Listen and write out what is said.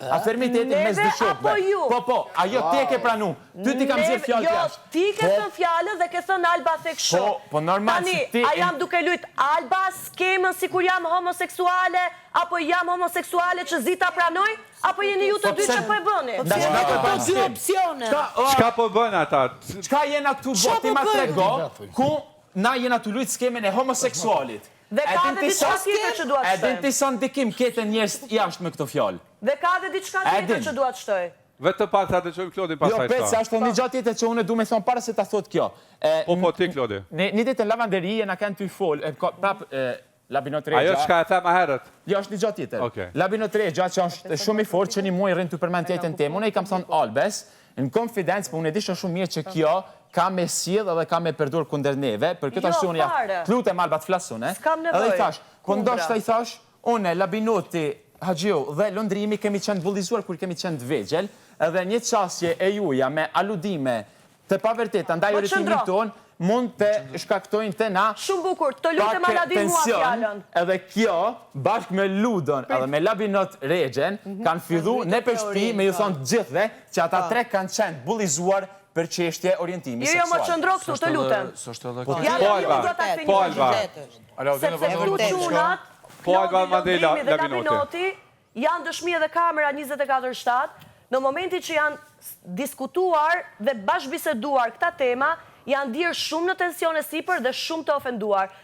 Afirmitetin mes dy shokëve. Po, ajo ti e ke pranu. Ty ti kam zirë fjallë jashtë. Ti ke thënë fjallë dhe ke thënë Alba thek shumë. Po normal si ti... Tani, a jam duke lujt Alba skemën si kur jam homoseksuale, apo jam homoseksuale që Zita pranoj, apo jeni ju të dy që po e bëni? Po dy opsione. Çka po bën ata? Çka jena këtu bot, ti ma trego, ku na jena të lujt skemen e homoseksualit. Dhe ka dhe diçka tjetër që duat shtoj. shtoj. Edin ti sa ndikim kete njerëz jashtë me këto fjalë. Dhe ka dhe diçka tjetër që duat shtoj. Vetë pas ta dëgjojmë Klodin pastaj. Jo, se është një gjatë tjetër që unë du me thonë para se ta thot kjo. Po ti Klodi. Një ditë në lavanderi na kanë ty fol, prap Labinot Regja. Ajo çka e them më herët. Jo, është një gjatë tjetër. Labinot Regja që është shumë i fortë që një muaj rrin të përmend tjetën temë. Unë i kam thonë Albes, në konfidencë, po unë e di shumë mirë që kjo ka me sjell edhe ka me përdur kundër neve, për këtë arsye unë ja lutem Alba të flasun, Edhe i thash, po ndoshta i thash, unë Labinoti, Haxhiu dhe Londrimi kemi qenë bullizuar kur kemi qenë të vegjël, edhe një çështje e juaja me aludime të pavërteta ndaj orientimit ton mund të shkaktojnë të na shumë bukur, të lutem Aladin mua fjalën. Edhe kjo, bashkë me Ludon edhe me Labinot Regjen, kanë fillu në për shtëpi me ju thonë gjithve që ata tre kanë qenë bullizuar për çështje orientimi seksual. Jo, më qëndro këtu, të lutem. Po Alba. Sepse këtu çunat, Londrimi dhe Labinoti janë dëshmi edhe kamera 24/7, në momenti që janë diskutuar dhe bashkëbiseduar këta tema, janë dirë shumë në tensione sipër dhe shumë të ofenduar.